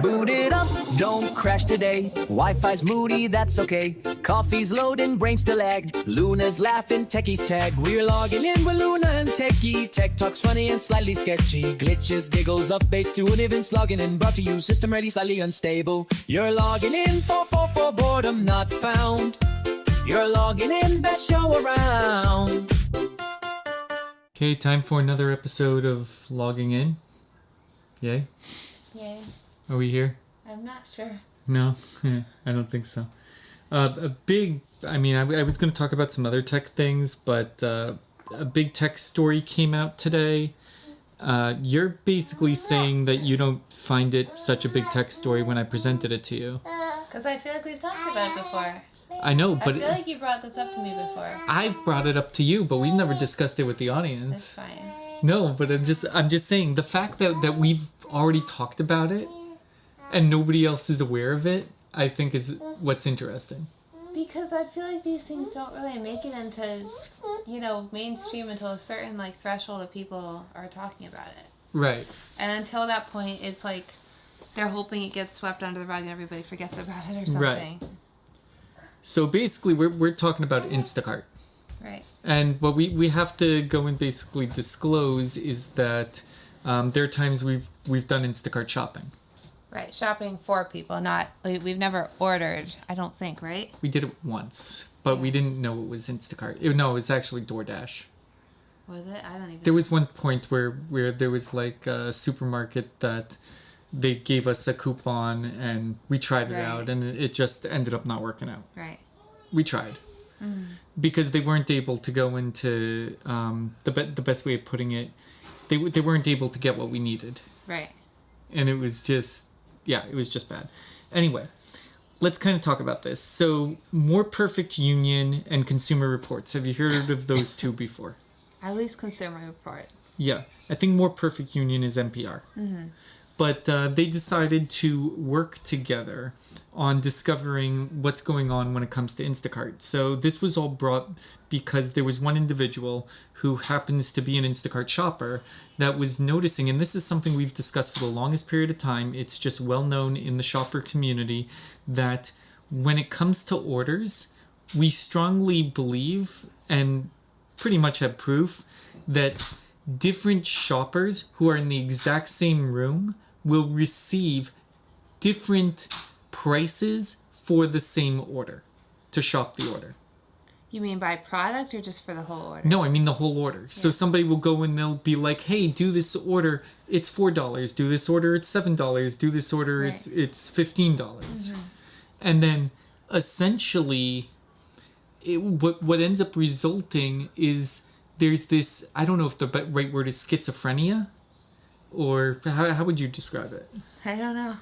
Boot it up, don't crash today. Wi-Fi's moody, that's okay. Coffee's loading, brain still lagged. Luna's laughing, Techie's tagged. We're logging in with Luna and Techie. Tech talk's funny and slightly sketchy. Glitches, giggles, updates to an events. Logging in, brought to you, system ready, slightly unstable. You're logging in, 444 boredom not found. You're logging in, best show around. Okay, time for another episode of Logging In. Yay? Yay. Are we here? I'm not sure. No? I don't think so. I was going to talk about some other tech things, but a big tech story came out today. You're basically saying that you don't find it such a big tech story when I presented it to you. Because I feel like we've talked about it before. I know, but... I feel like you brought this up to me before. I've brought it up to you, but we've never discussed it with the audience. That's fine. No, but I'm just saying, the fact that we've already talked about it and nobody else is aware of it, I think is what's interesting. Because I feel like these things don't really make it into, mainstream until a certain, threshold of people are talking about it. Right. And until that point, it's like they're hoping it gets swept under the rug and everybody forgets about it or something. Right. So basically, we're talking about Instacart. Right. And what we have to go and basically disclose is that there are times we've done Instacart shopping. Right, shopping for people, not we've never ordered. I don't think, right? We did it once, but we didn't know it was Instacart. No, it was actually DoorDash. Was it? I don't even. There was one point where there was a supermarket that they gave us a coupon and we tried it out, and it just ended up not working out. Right. We tried. Because they weren't able to go into the best way of putting it, they weren't able to get what we needed. Right. And it was just bad. Anyway, let's kind of talk about this. So, More Perfect Union and Consumer Reports. Have you heard of those two before? At least Consumer Reports. Yeah. I think More Perfect Union is NPR. Mm-hmm. But they decided to work together on discovering what's going on when it comes to Instacart. So this was all brought because there was one individual who happens to be an Instacart shopper that was noticing, and this is something we've discussed for the longest period of time, it's just well known in the shopper community, that when it comes to orders, we strongly believe and pretty much have proof that different shoppers who are in the exact same room will receive different prices for the same order to shop the order. You mean by product or just for the whole order? No, I mean the whole order. Yeah. So somebody will go and they'll be like, hey, do this order, it's $4. Do this order, it's $7. Do this order, it's $15. Mm-hmm. And then essentially what ends up resulting is there's this, I don't know if the right word is schizophrenia, or how would you describe it? I don't know.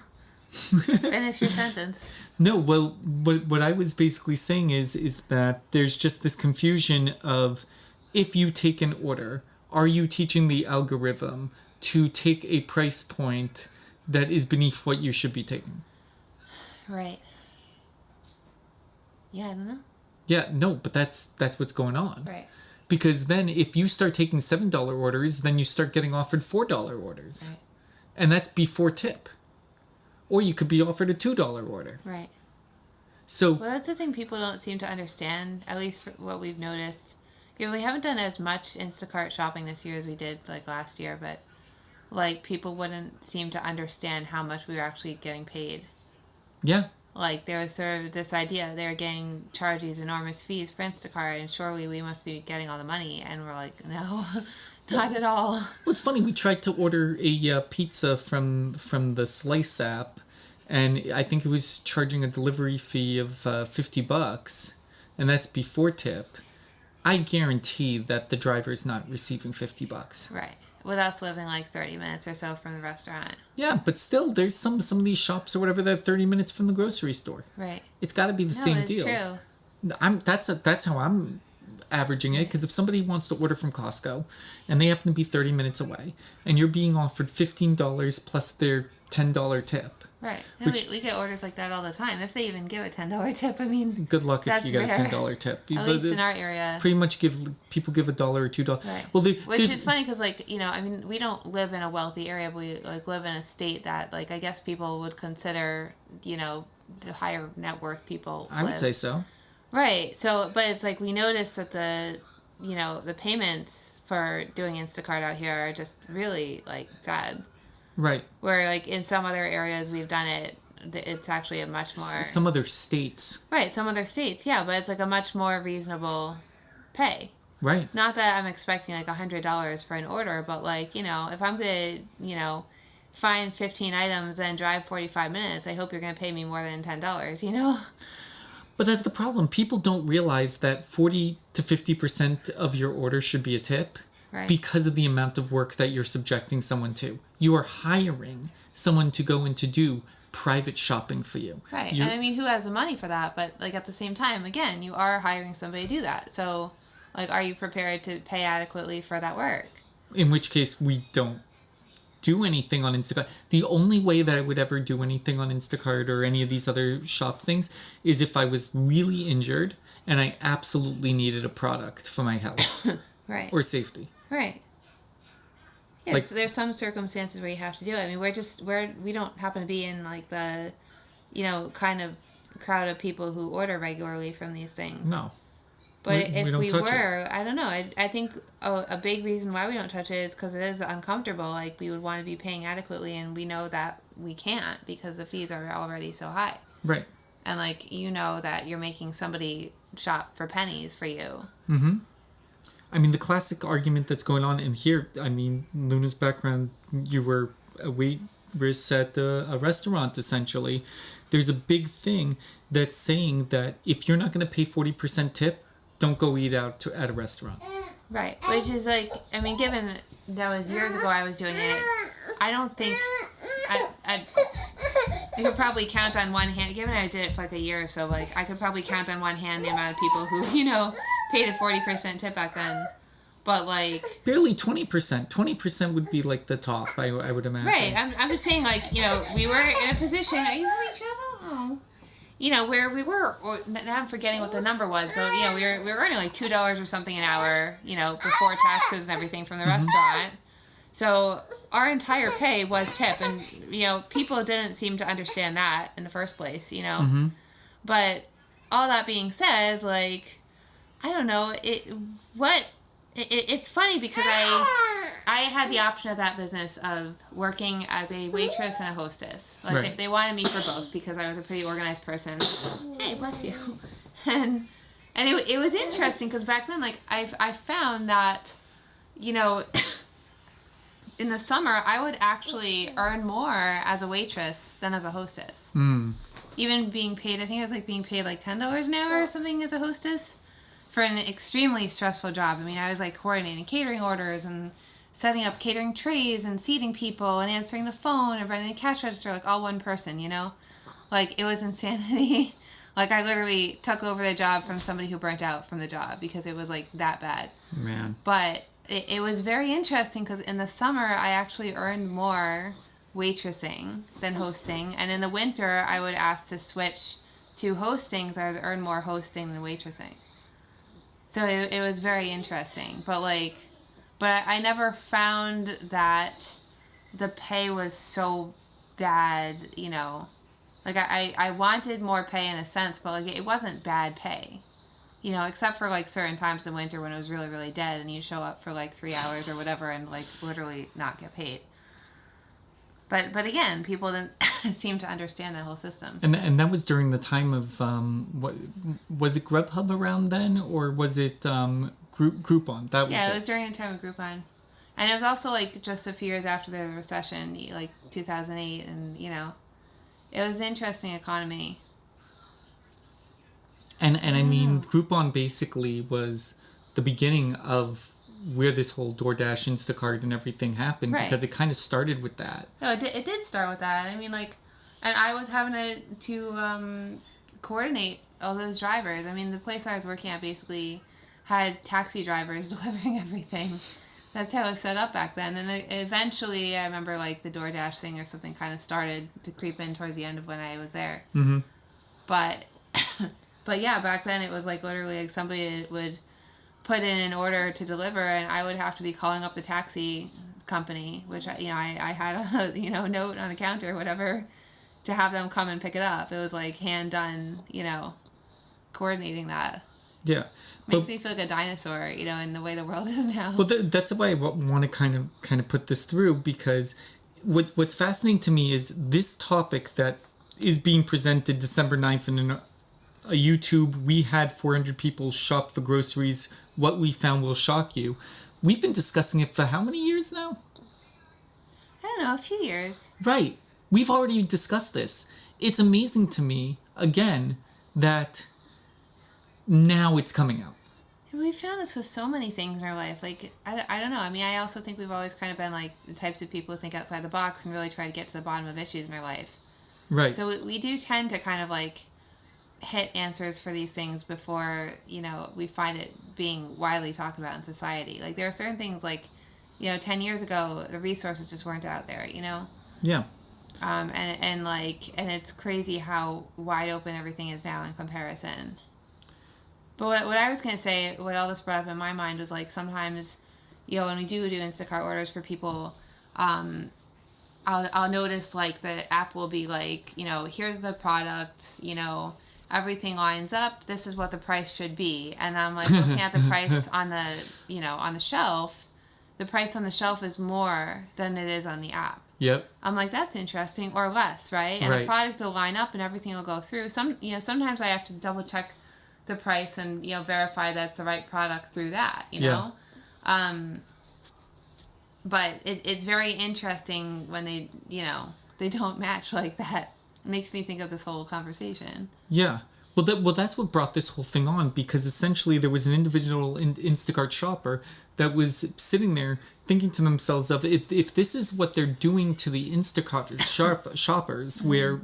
Finish your sentence. No, well, what I was basically saying is that there's just this confusion of, if you take an order, are you teaching the algorithm to take a price point that is beneath what you should be taking? Right. Yeah, I don't know. Yeah, no, but that's what's going on. Right. Because then if you start taking $7 orders, then you start getting offered $4 orders. Right. And that's before tip. Or you could be offered a $2 order. Right. So, well, that's the thing people don't seem to understand, at least for what we've noticed. We haven't done as much Instacart shopping this year as we did last year, but people wouldn't seem to understand how much we were actually getting paid. Yeah. There was sort of this idea they were getting charged these enormous fees for Instacart, and surely we must be getting all the money. And we're like, no, not at all. Well, it's funny. We tried to order a pizza from the Slice app, and I think it was charging a delivery fee of $50, and that's before tip. I guarantee that the driver's not receiving $50. Right. With us living 30 minutes or so from the restaurant. Yeah, but still, there's some of these shops or whatever that are 30 minutes from the grocery store. Right. It's got to be the same deal. True. That's how I'm averaging it, because if somebody wants to order from Costco and they happen to be 30 minutes away and you're being offered $15 plus their $10 tip, Right. No, we get orders like that all the time. If they even give a $10 tip, I mean, Good luck if you get rare. a $10 tip. At least in our area. Pretty much people give $1 or $2. Right. Well, which is funny because, like, you know, I mean, we don't live in a wealthy area, but we like live in a state that, like, I guess people would consider, you know, the higher net worth people. I would say so. Right. So, but it's like we notice that the payments for doing Instacart out here are just really like sad. Right. Where like in some other areas we've done it, it's actually a much more some other states. Right. Some other states, yeah, but it's like a much more reasonable pay. Right. Not that I'm expecting like $100 for an order, but like, you know, if I'm gonna, you know, find 15 items and drive 45 minutes, I hope you're gonna pay me more than $10, you know. But that's the problem. People don't realize that 40 to 50% of your order should be a tip. Right. Because of the amount of work that you're subjecting someone to. You are hiring someone to go and to do private shopping for you. Right. And I mean, who has the money for that? But like at the same time, again, you are hiring somebody to do that. So like, are you prepared to pay adequately for that work? In which case, we don't do anything on Instacart. The only way that I would ever do anything on Instacart or any of these other shop things is if I was really injured and I absolutely needed a product for my health. Right. Or safety. Right. Yeah, like, so there's some circumstances where you have to do it. I mean, we don't happen to be in like the, you know, kind of crowd of people who order regularly from these things. No. But if we were, I don't know. I think a big reason why we don't touch it is because it is uncomfortable. Like, we would want to be paying adequately, and we know that we can't because the fees are already so high. Right. And, like, you know that you're making somebody shop for pennies for you. Mm-hmm. I mean, the classic argument that's going on in here, I mean, Luna's background, you were a waitress at a restaurant, essentially. There's a big thing that's saying that if you're not going to pay 40% tip, don't go eat out at a restaurant. Right. Which is like, I mean, given that was years ago I was doing it, I don't think, I could probably count on one hand, given I did it for like a year or so, like, I could probably count on one hand the amount of people who, you know, paid a 40% tip back then. But like, barely 20%. 20% would be like the top, I would imagine. Right. I'm just saying, like, you know, we were in a position. Are you having trouble? Oh. You know, where we were. Or, now I'm forgetting what the number was, but you know, we were earning like $2 or something an hour. You know, before taxes and everything from the restaurant. So our entire pay was tip, and you know, people didn't seem to understand that in the first place. You know, but all that being said, like, I don't know it's funny because I had the option of that business of working as a waitress and a hostess. Like, right. They wanted me for both because I was a pretty organized person. Hey, bless you. And it was interesting because back then, like, I found that, you know, in the summer I would actually earn more as a waitress than as a hostess. Even being paid, I think I was like being paid like $10 an hour or something as a hostess. For an extremely stressful job. I mean, I was like coordinating catering orders and setting up catering trays and seating people and answering the phone and running the cash register, like all one person, you know? Like, it was insanity. Like, I literally took over the job from somebody who burnt out from the job because it was like that bad. Man. But it was very interesting because in the summer I actually earned more waitressing than hosting. And in the winter I would ask to switch to hosting, so I would earn more hosting than waitressing. So it was very interesting, but I never found that the pay was so bad, you know. Like, I wanted more pay in a sense, but like, it wasn't bad pay, you know, except for like certain times in the winter when it was really, really dead and you show up for like 3 hours or whatever and like literally not get paid. But again, people didn't seem to understand that whole system. And that was during the time of what was it, Grubhub around then, or was it Groupon? That was it was during the time of Groupon, and it was also like just a few years after the recession, like 2008, and you know, it was an interesting economy. And I mean, Groupon basically was the beginning of where this whole DoorDash, Instacart, and everything happened, right. Because it kind of started with that. No, it did start with that. I mean, like, and I was having to coordinate all those drivers. I mean, the place I was working at basically had taxi drivers delivering everything. That's how it was set up back then. And eventually, I remember like the DoorDash thing or something kind of started to creep in towards the end of when I was there. Mm-hmm. But, but yeah, back then it was like literally like somebody would put in an order to deliver, and I would have to be calling up the taxi company, which I had a note on the counter or whatever to have them come and pick it up. It was like hand done, coordinating that. Yeah. Makes me feel like a dinosaur, in the way the world is now. Well, that's why I want to kind of put this through, because what's fascinating to me is this topic that is being presented December 9th in a YouTube. We had 400 people shop for groceries. What we found will shock you. We've been discussing it for how many years now? I don't know, a few years. Right. We've already discussed this. It's amazing to me, again, that now it's coming out. We found this with so many things in our life. Like, I don't know. I mean, I also think we've always kind of been like the types of people who think outside the box and really try to get to the bottom of issues in our life. Right. So we do tend to kind of like hit answers for these things before, we find it being widely talked about in society. Like, there are certain things like, 10 years ago, the resources just weren't out there, Yeah. And it's crazy how wide open everything is now in comparison. But what I was going to say, what all this brought up in my mind was like sometimes, when we do Instacart orders for people, I'll notice like the app will be like, here's the product, everything lines up. This is what the price should be. And I'm like looking at the price on the, on the shelf. The price on the shelf is more than it is on the app. Yep. I'm like, that's interesting, or less, right? And the product will line up and everything will go through. Sometimes I have to double check the price and verify that's the right product through that, know. But it's very interesting when they they don't match like that. It makes me think of this whole conversation. Yeah. Well, that's what brought this whole thing on, because essentially there was an individual Instacart shopper that was sitting there thinking to themselves of, if this is what they're doing to the Instacart shoppers, where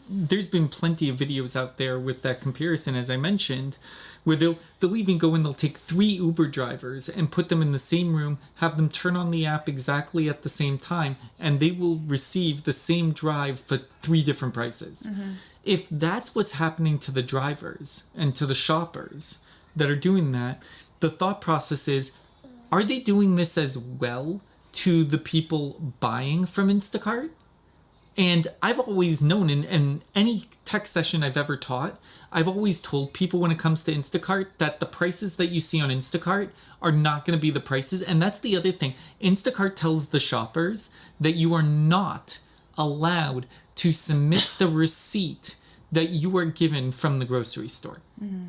there's been plenty of videos out there with that comparison, as I mentioned, where they'll even go and they'll take 3 Uber drivers and put them in the same room, have them turn on the app exactly at the same time, and they will receive the same drive for 3 different prices. Mm-hmm. If that's what's happening to the drivers and to the shoppers that are doing that, the thought process is, are they doing this as well to the people buying from Instacart? And I've always known, in any tech session I've ever taught, I've always told people when it comes to Instacart that the prices that you see on Instacart are not going to be the prices. And that's the other thing. Instacart tells the shoppers that you are not allowed to submit the receipt that you are given from the grocery store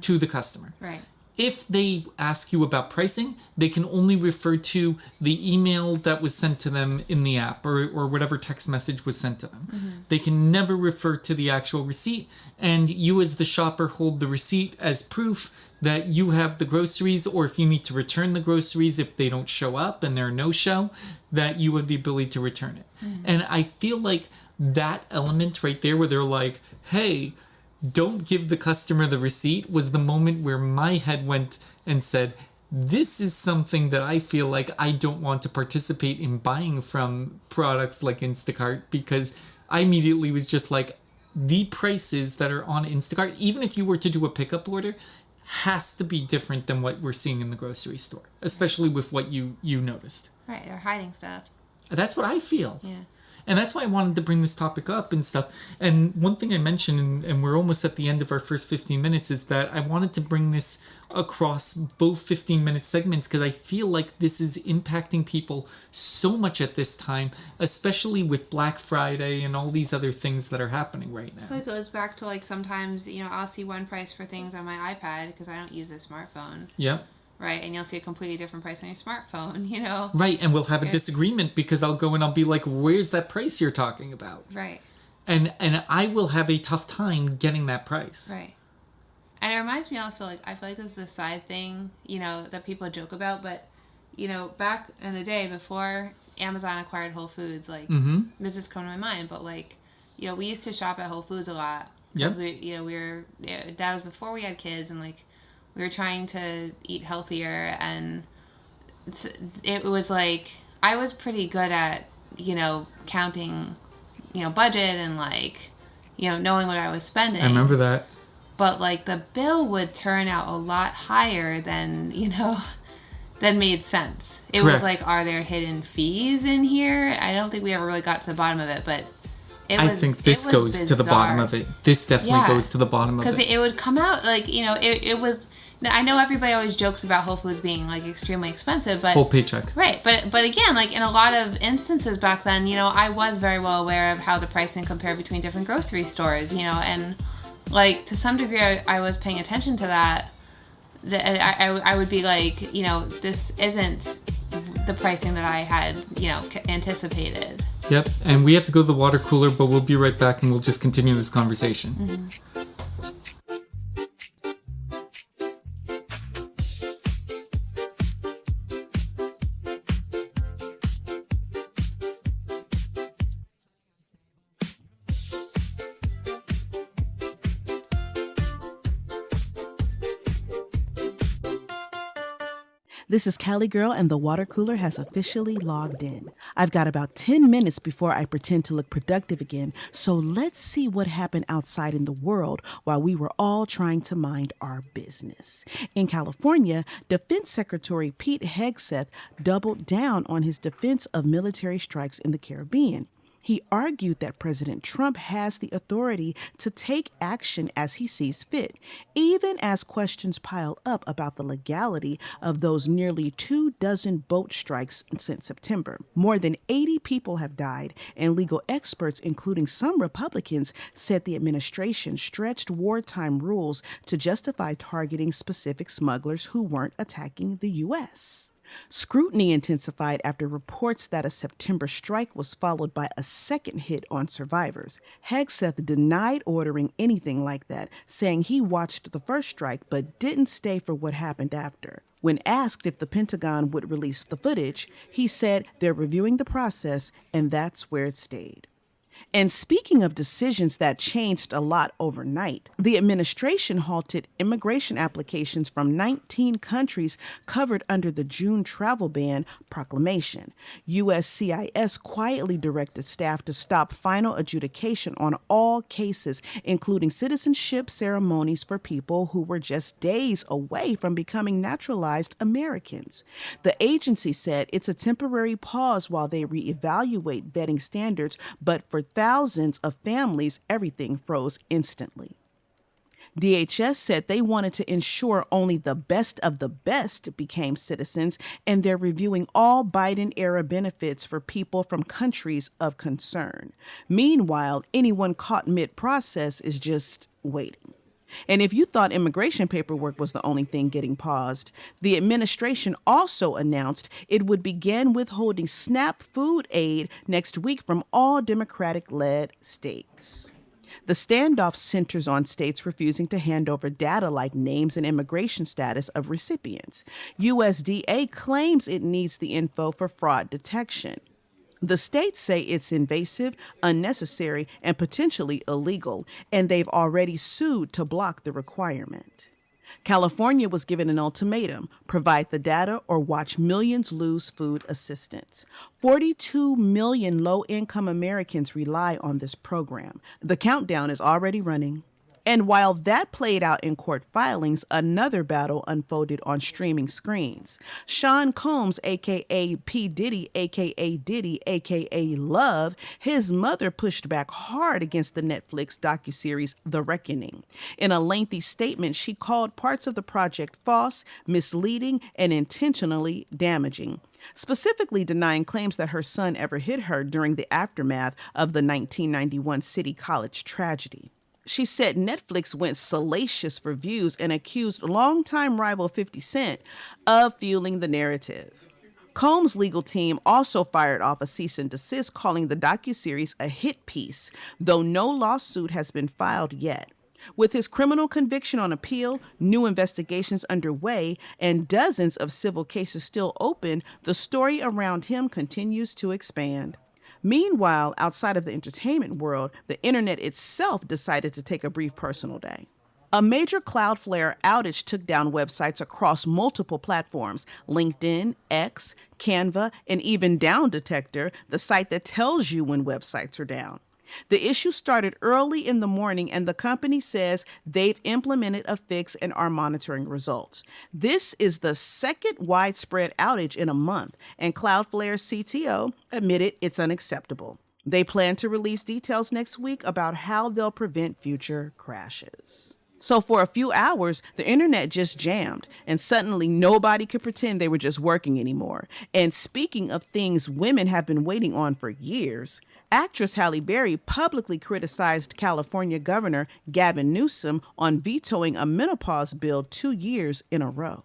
to the customer. Right. If they ask you about pricing, they can only refer to the email that was sent to them in the app, or whatever text message was sent to them. Mm-hmm. They can never refer to the actual receipt, and you as the shopper hold the receipt as proof that you have the groceries, or if you need to return the groceries if they don't show up and they're a no-show, that you have the ability to return it. Mm-hmm. And I feel like that element right there, where they're like, hey, don't give the customer the receipt, was the moment where my head went and said, this is something that I feel like I don't want to participate in buying from products like Instacart, because I immediately was just like, the prices that are on Instacart, even if you were to do a pickup order, has to be different than what we're seeing in the grocery store, especially with what you noticed. Right, they're hiding stuff. That's what I feel. Yeah. And that's why I wanted to bring this topic up and stuff. And one thing I mentioned, and we're almost at the end of our first 15 minutes, is that I wanted to bring this across both 15-minute segments, because I feel like this is impacting people so much at this time, especially with Black Friday and all these other things that are happening right now. It goes back to like sometimes, I'll see one price for things on my iPad because I don't use a smartphone. Yep. Right, and you'll see a completely different price on your smartphone, Right, and we'll have a disagreement because I'll go and I'll be like, where's that price you're talking about? Right. And I will have a tough time getting that price. Right. And it reminds me also, like, I feel like this is a side thing, that people joke about, but, back in the day before Amazon acquired Whole Foods, like, this just come to my mind, but, like, we used to shop at Whole Foods a lot. Because that was before we had kids, and, like, we were trying to eat healthier, and it was like I was pretty good at, counting, budget and like, knowing what I was spending. I remember that. But like the bill would turn out a lot higher than, than made sense. It Correct. was like, are there hidden fees in here? I don't think we ever really got to the bottom of it, but I think this goes to the bottom of it. This definitely goes to the bottom of it. Because it would come out like, it was. I know everybody always jokes about Whole Foods being like extremely expensive, but whole paycheck. Right, but again, like in a lot of instances back then, I was very well aware of how the pricing compared between different grocery stores, and like to some degree, I was paying attention to that. That I would be like, this isn't the pricing that I had, anticipated. Yep, and we have to go to the water cooler, but we'll be right back and we'll just continue this conversation. Mm-hmm. This is Callie Girl, and the water cooler has officially logged in. I've got about 10 minutes before I pretend to look productive again, so let's see what happened outside in the world while we were all trying to mind our business. In California, Defense Secretary Pete Hegseth doubled down on his defense of military strikes in the Caribbean. He argued that President Trump has the authority to take action as he sees fit, even as questions pile up about the legality of those nearly 24 boat strikes since September. More than 80 people have died, and legal experts, including some Republicans, said the administration stretched wartime rules to justify targeting specific smugglers who weren't attacking the U.S. Scrutiny intensified after reports that a September strike was followed by a second hit on survivors. Hegseth denied ordering anything like that, saying he watched the first strike but didn't stay for what happened after. When asked if the Pentagon would release the footage, he said they're reviewing the process, and that's where it stayed. And speaking of decisions that changed a lot overnight, the administration halted immigration applications from 19 countries covered under the June travel ban proclamation. USCIS quietly directed staff to stop final adjudication on all cases, including citizenship ceremonies for people who were just days away from becoming naturalized Americans. The agency said it's a temporary pause while they reevaluate vetting standards, but for thousands of families, everything froze instantly. DHS said they wanted to ensure only the best of the best became citizens, and they're reviewing all Biden-era benefits for people from countries of concern. Meanwhile, anyone caught mid-process is just waiting. And if you thought immigration paperwork was the only thing getting paused, the administration also announced it would begin withholding SNAP food aid next week from all Democratic-led states. The standoff centers on states refusing to hand over data like names and immigration status of recipients. USDA claims it needs the info for fraud detection. The states say it's invasive, unnecessary, and potentially illegal, and they've already sued to block the requirement. California was given an ultimatum: provide the data or watch millions lose food assistance. 42 million low-income Americans rely on this program. The countdown is already running. And while that played out in court filings, another battle unfolded on streaming screens. Sean Combs, a.k.a. P. Diddy, a.k.a. Diddy, a.k.a. Love, his mother pushed back hard against the Netflix docuseries The Reckoning. In a lengthy statement, she called parts of the project false, misleading, and intentionally damaging, specifically denying claims that her son ever hit her during the aftermath of the 1991 City College tragedy. She said Netflix went salacious for views and accused longtime rival 50 Cent of fueling the narrative. Combs' legal team also fired off a cease and desist, calling the docuseries a hit piece, though no lawsuit has been filed yet. With his criminal conviction on appeal, new investigations underway, and dozens of civil cases still open, the story around him continues to expand. Meanwhile, outside of the entertainment world, the internet itself decided to take a brief personal day. A major Cloudflare outage took down websites across multiple platforms: LinkedIn, X, Canva, and even Down Detector, the site that tells you when websites are down. The issue started early in the morning, and the company says they've implemented a fix and are monitoring results. This is the second widespread outage in a month, and Cloudflare's CTO admitted it's unacceptable. They plan to release details next week about how they'll prevent future crashes. So for a few hours, the internet just jammed, and suddenly nobody could pretend they were just working anymore. And speaking of things women have been waiting on for years, actress Halle Berry publicly criticized California Governor Gavin Newsom on vetoing a menopause bill 2 years in a row.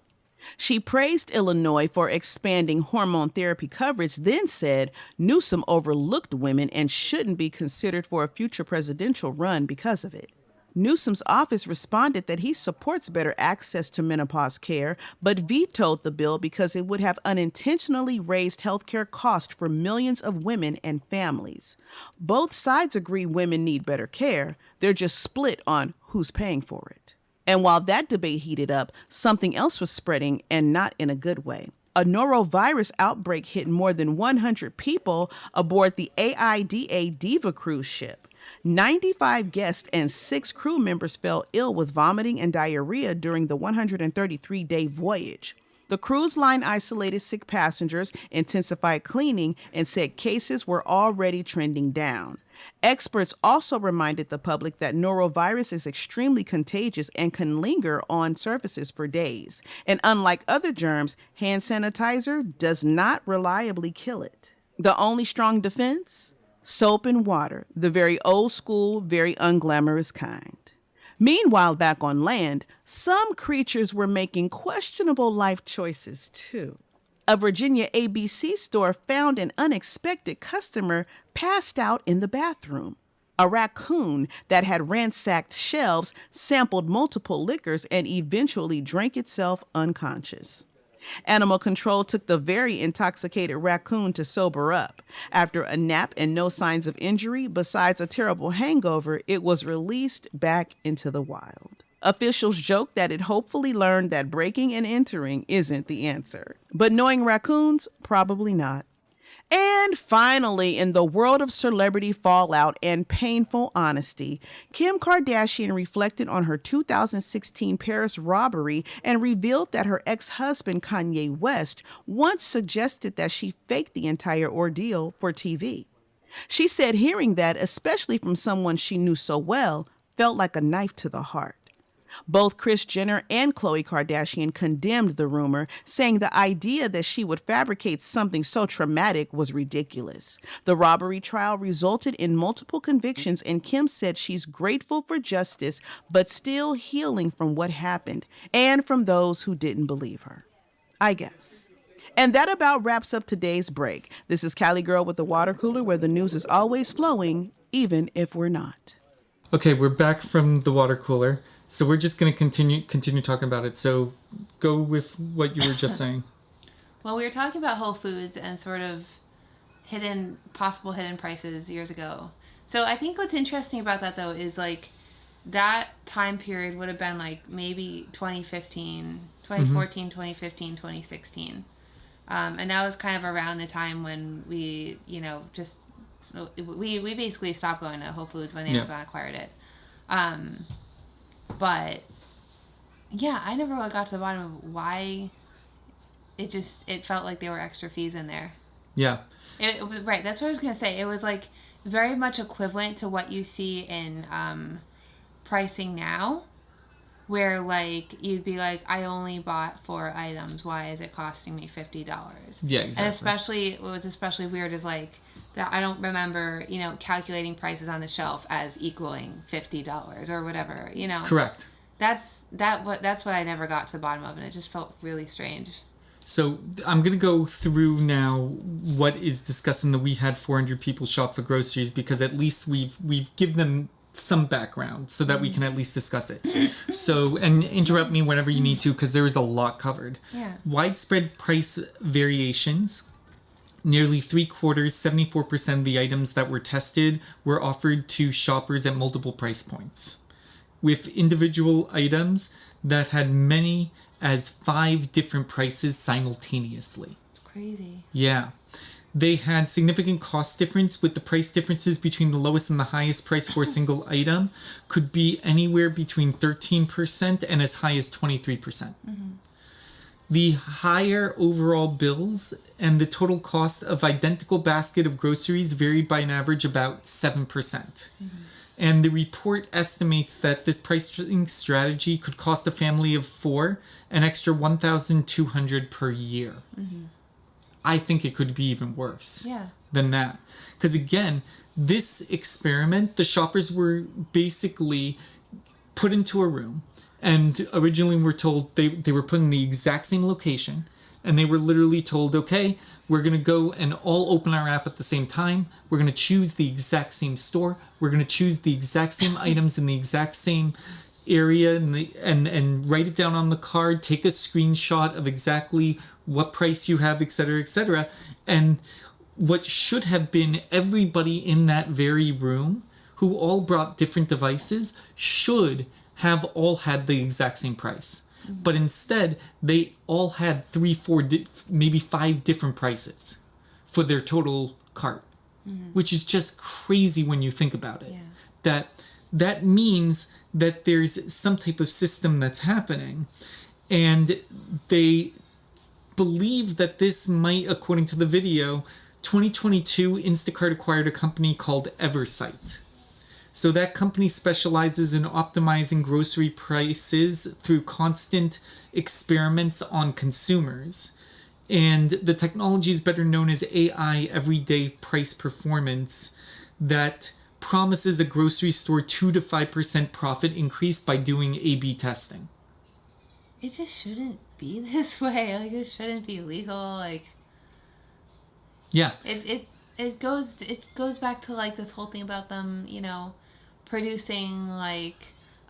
She praised Illinois for expanding hormone therapy coverage, then said Newsom overlooked women and shouldn't be considered for a future presidential run because of it. Newsom's office responded that he supports better access to menopause care, but vetoed the bill because it would have unintentionally raised healthcare costs for millions of women and families. Both sides agree women need better care. They're just split on who's paying for it. And while that debate heated up, something else was spreading, and not in a good way. A norovirus outbreak hit more than 100 people aboard the AIDA Diva cruise ship. 95 guests and 6 crew members fell ill with vomiting and diarrhea during the 133-day voyage. The cruise line isolated sick passengers, intensified cleaning, and said cases were already trending down. Experts also reminded the public that norovirus is extremely contagious and can linger on surfaces for days. And unlike other germs, hand sanitizer does not reliably kill it. The only strong defense? Soap and water, the very old school, very unglamorous kind. Meanwhile, back on land, some creatures were making questionable life choices too. A Virginia ABC store found an unexpected customer passed out in the bathroom. A raccoon that had ransacked shelves sampled multiple liquors and eventually drank itself unconscious. Animal control took the very intoxicated raccoon to sober up. After a nap and no signs of injury, besides a terrible hangover, it was released back into the wild. Officials joked that it hopefully learned that breaking and entering isn't the answer. But knowing raccoons, probably not. And finally, in the world of celebrity fallout and painful honesty, Kim Kardashian reflected on her 2016 Paris robbery and revealed that her ex-husband Kanye West once suggested that she fake the entire ordeal for TV. She said hearing that, especially from someone she knew so well, felt like a knife to the heart. Both Kris Jenner and Khloe Kardashian condemned the rumor, saying the idea that she would fabricate something so traumatic was ridiculous. The robbery trial resulted in multiple convictions, and Kim said she's grateful for justice, but still healing from what happened and from those who didn't believe her. I guess. And that about wraps up today's break. This is Cali Girl with the Water Cooler, where the news is always flowing, even if we're not. Okay, we're back from the water cooler. So we're just going to continue talking about it. So go with what you were just saying. Well, we were talking about Whole Foods and sort of possible hidden prices years ago. So I think what's interesting about that, though, is like that time period would have been like maybe 2014, 2015, 2016. And that was kind of around the time when we, we basically stopped going to Whole Foods when Amazon acquired it. But yeah, I never really got to the bottom of why it felt like there were extra fees in there. Yeah. Right. That's what I was going to say. It was like very much equivalent to what you see in pricing now, where like you'd be like, I only bought 4 items. Why is it costing me $50? Yeah, exactly. And what was especially weird is like that I don't remember, calculating prices on the shelf as equaling $50 or whatever, Correct. That's what I never got to the bottom of, and it just felt really strange. So I'm going to go through now what is discussed in the We Had 400 People Shop for Groceries, because at least we've given them some background so that we can at least discuss it. So, and interrupt me whenever you need to, because there is a lot covered. Yeah. Widespread price variations. Nearly 3/4, 74% of the items that were tested were offered to shoppers at multiple price points. with individual items that had many as 5 different prices simultaneously. It's crazy. Yeah. They had significant cost difference, with the price differences between the lowest and the highest price for a single item could be anywhere between 13% and as high as 23%. The higher overall bills and the total cost of identical basket of groceries varied by an average about 7%. And the report estimates that this pricing strategy could cost a family of 4 an extra $1,200 per year. I think it could be even worse than that. Because again, this experiment, the shoppers were basically put into a room, and originally were told they were put in the exact same location, and they were literally told, okay, we're going to go and all open our app at the same time. We're going to choose the exact same store. We're going to choose the exact same items in the exact same area, and write it down on the card, take a screenshot of exactly what price you have, etc., etc. And what should have been everybody in that very room, who all brought different devices, should have all had the exact same price. But instead, they all had 3, 4, maybe 5 different prices for their total cart, which is just crazy when you think about it. That means that there's some type of system that's happening, and they believe that this might, according to the video, 2022 Instacart acquired a company called Eversight. So that company specializes in optimizing grocery prices through constant experiments on consumers. And the technology is better known as AI, everyday price performance, that promises a grocery store 2 to 5% profit increase by doing A/B testing. It just shouldn't be this way. Like, it shouldn't be legal. Like, yeah, it goes back to like this whole thing about them, producing like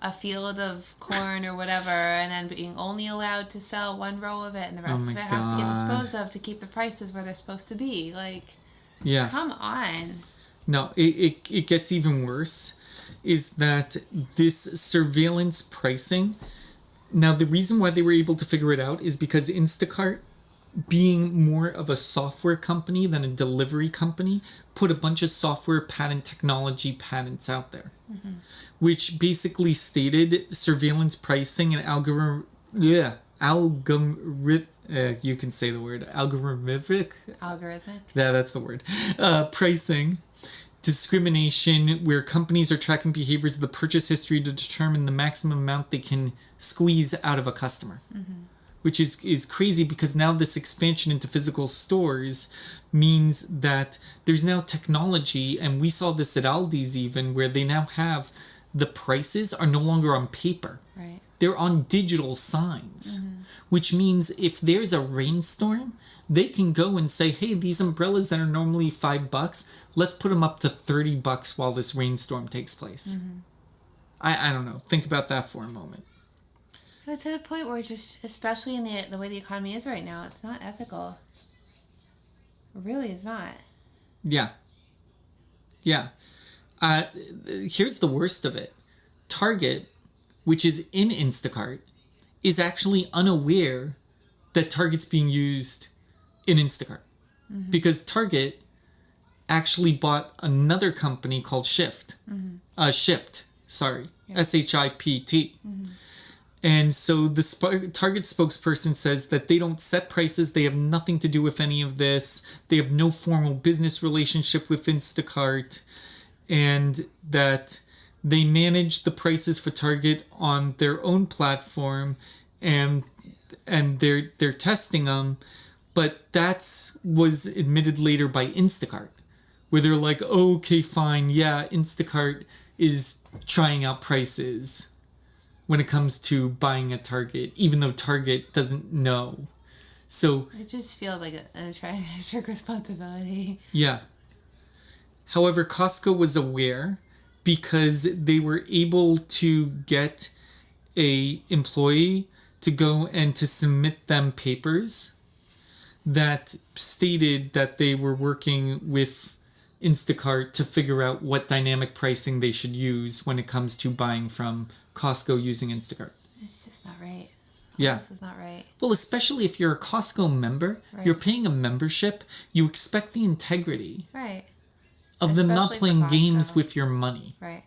a field of corn or whatever, and then being only allowed to sell 1 row of it, and the rest of it has to get disposed of to keep the prices where they're supposed to be. Like, come on. No, it gets even worse, is that this surveillance pricing. Now, the reason why they were able to figure it out is because Instacart, being more of a software company than a delivery company, put a bunch of software patent technology patents out there, which basically stated surveillance pricing and you can say the word, algorithmic. Yeah, that's the word. Pricing discrimination, where companies are tracking behaviors of the purchase history to determine the maximum amount they can squeeze out of a customer. Which is crazy, because now this expansion into physical stores means that there's now technology, and we saw this at Aldi's even, where they now have the prices are no longer on paper. Right. They're on digital signs, which means if there's a rainstorm, they can go and say, hey, these umbrellas that are normally $5, let's put them up to $30 while this rainstorm takes place. I don't know. Think about that for a moment. It's at a point where, just, especially in the way the economy is right now, it's not ethical. It really is not. Yeah. Here's the worst of it. Target, which is in Instacart, is actually unaware that Target's being used in Instacart. Because Target actually bought another company called Shipt. Shipt. And so the Target spokesperson says that they don't set prices. They have nothing to do with any of this. They have no formal business relationship with Instacart. And that they manage the prices for Target on their own platform, and they're testing them. But that was admitted later by Instacart, where they're like, oh, okay, fine, yeah, Instacart is trying out prices when it comes to buying at Target, even though Target doesn't know. So it just feels like a trying to take responsibility. Yeah. However, Costco was aware, because they were able to get a employee to go and to submit them papers that stated that they were working with Instacart to figure out what dynamic pricing they should use when it comes to buying from Costco using Instacart. It's just not right. Yeah. This is not right. Well, especially if you're a Costco member, Right. you're paying a membership, you expect the integrity Right. of them not Especially for playing games Costco. with your money. Right.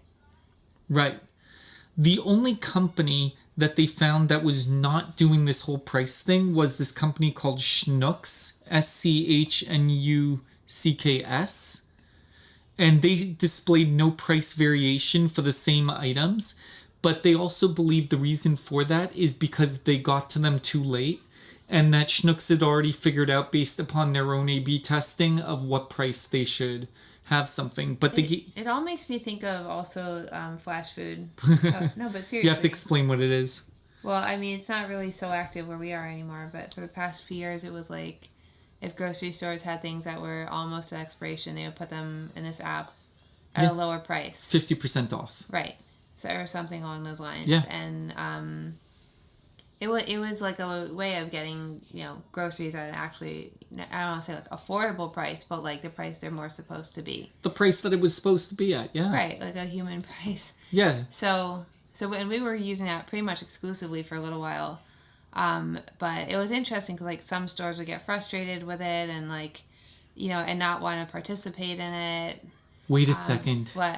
Right. The only company that they found that was not doing this whole price thing was this company called Schnucks, SCHNUCKS. And they displayed no price variation for the same items. But they also believe the reason for that is because they got to them too late. And that Schnucks had already figured out based upon their own A/B testing of what price they should have something. But It all makes me think of also flash food. No, but seriously. you have to explain what it is. Well, I mean, it's not really so active where we are anymore, but for the past few years, it was like if grocery stores had things that were almost at expiration, they would put them in this app at a lower price. 50% off. Right. So, or something along those lines. Yeah. And it was like a way of getting, groceries at an actually, I don't want to say like affordable price, but like the price they're more supposed to be. The price that it was supposed to be at, yeah. Right, like a human price. Yeah. So when we were using that pretty much exclusively for a little while, but it was interesting because like some stores would get frustrated with it and like, and not want to participate in it. Wait a second. What?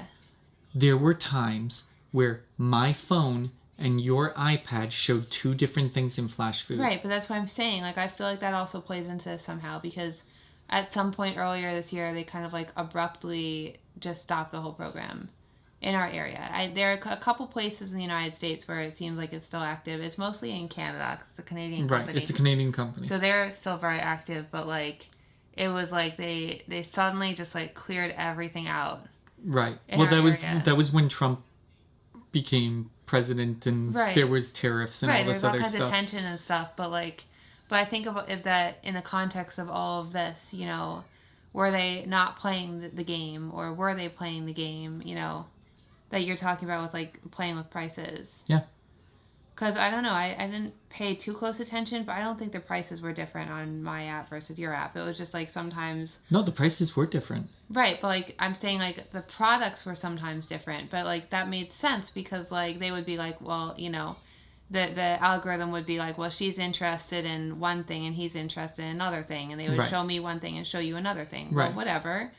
There were times where my phone and your iPad showed two different things in Flash Food. Right, but that's what I'm saying. Like, I feel like that also plays into this somehow because at some point earlier this year, they kind of like abruptly just stopped the whole program in our area. There are a couple places in the United States where it seems like it's still active. It's mostly in Canada because it's a Canadian company. Right, it's a Canadian company. So they're still very active, but like it was like they suddenly just like cleared everything out. Right. In Well, our area. that was when Trump became president and there was tariffs and all this other stuff. Right, there's all kinds of tension and stuff, but I think about if that in the context of all of this, were they not playing the game or were they playing the game, that you're talking about with like playing with prices? Yeah. Because I don't know, I didn't pay too close attention, but I don't think the prices were different on my app versus your app. It was just like sometimes... No, the prices were different. Right, but like I'm saying like the products were sometimes different, but like that made sense because like they would be like, well, the algorithm would be like, well, she's interested in one thing and he's interested in another thing, and they would show me one thing and show you another thing. Right. Well, whatever,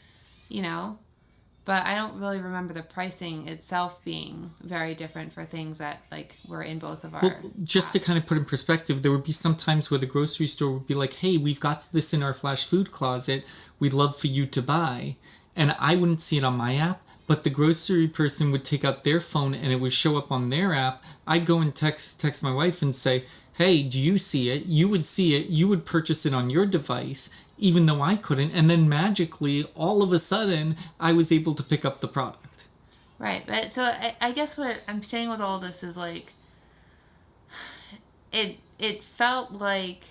But I don't really remember the pricing itself being very different for things that like were in both of our... Well, just to kind of put in perspective, there would be some times where the grocery store would be like, hey, we've got this in our Flash Food closet. We'd love for you to buy. And I wouldn't see it on my app, but the grocery person would take out their phone and it would show up on their app. I'd go and text my wife and say, hey, do you see it? You would see it. You would purchase it on your device, even though I couldn't. And then magically, all of a sudden, I was able to pick up the product. Right. But so I guess what I'm saying with all this is like, it felt like,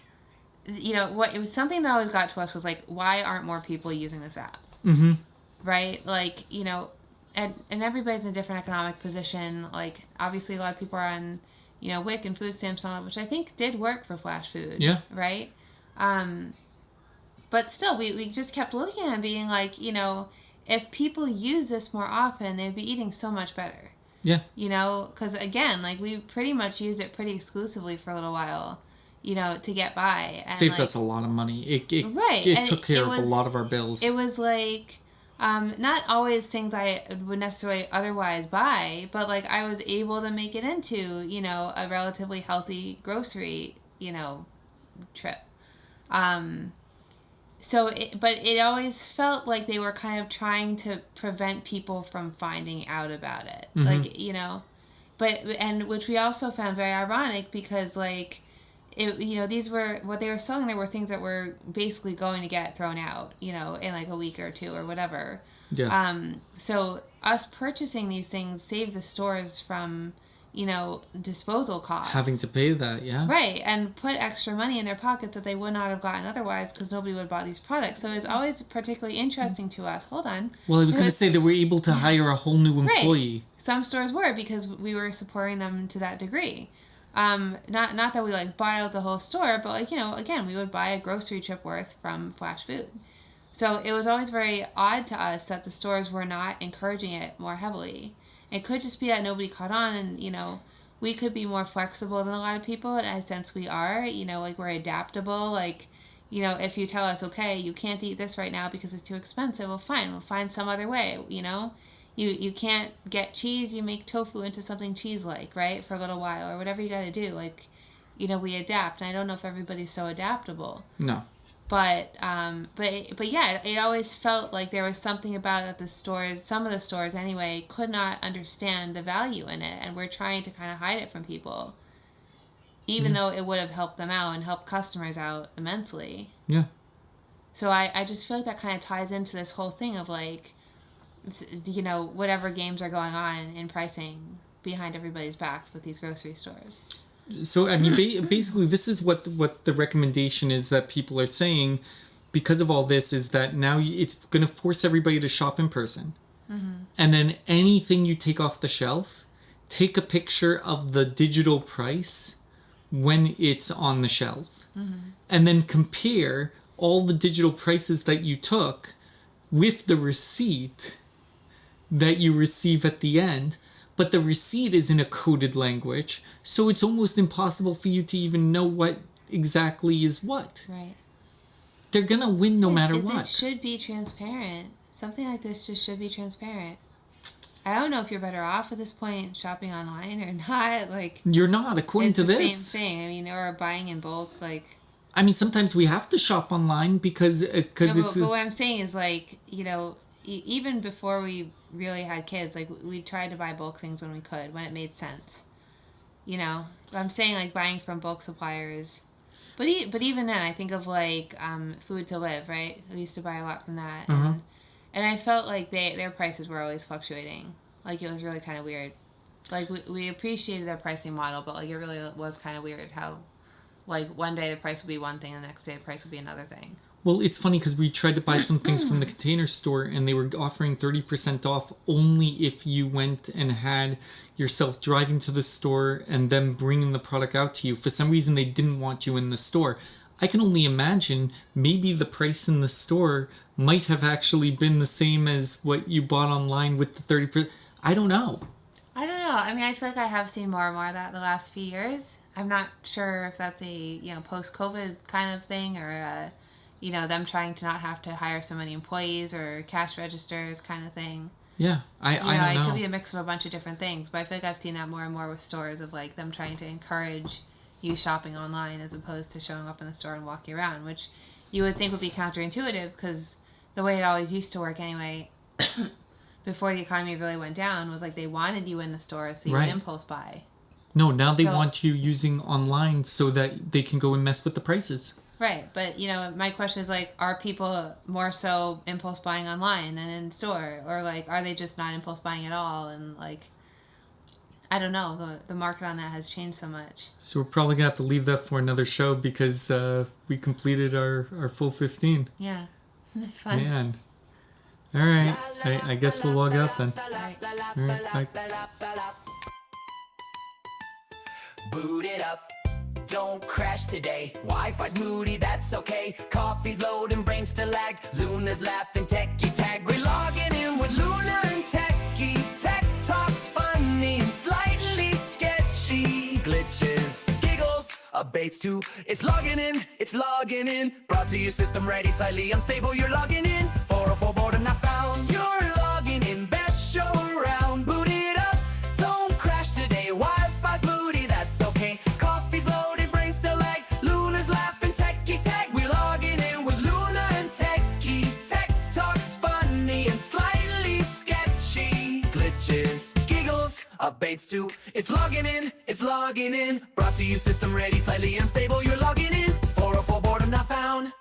what it was something that always got to us was like, why aren't more people using this app? Mm-hmm. Right? Like, and everybody's in a different economic position. Like, obviously a lot of people are on, WIC and food stamps and all that, which I think did work for Flash Food. Yeah. Right? But still, we just kept looking at it and being like, if people use this more often, they'd be eating so much better. Yeah. Because again, like we pretty much used it pretty exclusively for a little while, to get by. And saved like, us a lot of money. It and took care of a lot of our bills. It was like, not always things I would necessarily otherwise buy, but like I was able to make it into, a relatively healthy grocery, trip. But it always felt like they were kind of trying to prevent people from finding out about it. Mm-hmm. And which we also found very ironic because like, these were, what they were selling there were things that were basically going to get thrown out, in like a week or two or whatever. Yeah. So us purchasing these things saved the stores from, disposal costs. Having to pay that, yeah. Right, and put extra money in their pockets that they would not have gotten otherwise because nobody would have bought these products. So it was always particularly interesting to us. Hold on. Well, I was going to say that we're able to hire a whole new employee. Right. Some stores were because we were supporting them to that degree. Not that we like bought out the whole store, but like, again, we would buy a grocery trip worth from Flash Food. So it was always very odd to us that the stores were not encouraging it more heavily. It could just be that nobody caught on, and, you know, we could be more flexible than a lot of people, and I sense we are, you know, like we're adaptable. Like, you know, if you tell us, okay, you can't eat this right now because it's too expensive, well, fine, we'll find some other way, you know? You can't get cheese, you make tofu into something cheese-like, right, for a little while, or whatever you got to do. Like, you know, we adapt, and I don't know if everybody's so adaptable. No. But yeah, it always felt like there was something about it that the stores, some of the stores anyway, could not understand the value in it, and we're trying to kind of hide it from people, even though it would have helped them out and helped customers out immensely. Yeah. So I just feel like that kind of ties into this whole thing of, like, you know, whatever games are going on in pricing behind everybody's backs with these grocery stores. So, I mean, basically, this is what the recommendation is that people are saying because of all this, is that now it's going to force everybody to shop in person. Mm-hmm. And then anything you take off the shelf, take a picture of the digital price when it's on the shelf. Mm-hmm. And then compare all the digital prices that you took with the receipt that you receive at the end. But the receipt is in a coded language, so it's almost impossible for you to even know what exactly is what. Right. They're gonna win no matter what. It should be transparent. Something like this just should be transparent. I don't know if you're better off at this point shopping online or not. Like, you're not, according to this. It's the same thing. I mean, or buying in bulk. Like, I mean, sometimes we have to shop online because it's. But what I'm saying is, like, you know, even before we really had kids, like, we tried to buy bulk things when we could, when it made sense, you know. But I'm saying, like, buying from bulk suppliers, but even then, I think of, like, Food to Live, right? We used to buy a lot from that, and I felt like their prices were always fluctuating. Like, it was really kind of weird. Like, we appreciated their pricing model, but, like, it really was kind of weird how, like, one day the price would be one thing and the next day the price would be another thing. Well, it's funny because we tried to buy some things from the Container Store and they were offering 30% off only if you went and had yourself driving to the store and them bringing the product out to you. For some reason, they didn't want you in the store. I can only imagine maybe the price in the store might have actually been the same as what you bought online with the 30%. I don't know. I mean, I feel like I have seen more and more of that the last few years. I'm not sure if that's a, you know, post-COVID kind of thing or you know, them trying to not have to hire so many employees or cash registers kind of thing. Yeah, I don't know. It could be a mix of a bunch of different things, but I feel like I've seen that more and more with stores of, like, them trying to encourage you shopping online as opposed to showing up in the store and walking around, which you would think would be counterintuitive because the way it always used to work anyway, before the economy really went down, was like they wanted you in the store so you would impulse buy. No, now they want you using online so that they can go and mess with the prices. Right, but, you know, my question is, like, are people more so impulse buying online than in store? Or, like, are they just not impulse buying at all? And, like, I don't know. The market on that has changed so much. So we're probably going to have to leave that for another show because we completed our full 15. Yeah. Fun. Man. All right. I guess we'll log out then. All right. Bye. Boot it up. Don't crash today. Wi-Fi's moody, that's okay. Coffee's loading, brains still lag. Luna's laughing, Techie's tag. We're logging in with Luna and Techie. Tech talk's funny and slightly sketchy. Glitches, giggles, updates too. It's logging in. Brought to your system ready, slightly unstable. You're logging in. 404 boredom not found. You're logging in, best show around. Boot it up. Don't crash today. Wi-Fi's moody, that's okay. Coffee's loading. Updates too. It's logging in. Brought to you system ready, slightly unstable. You're logging in. 404 boredom not found.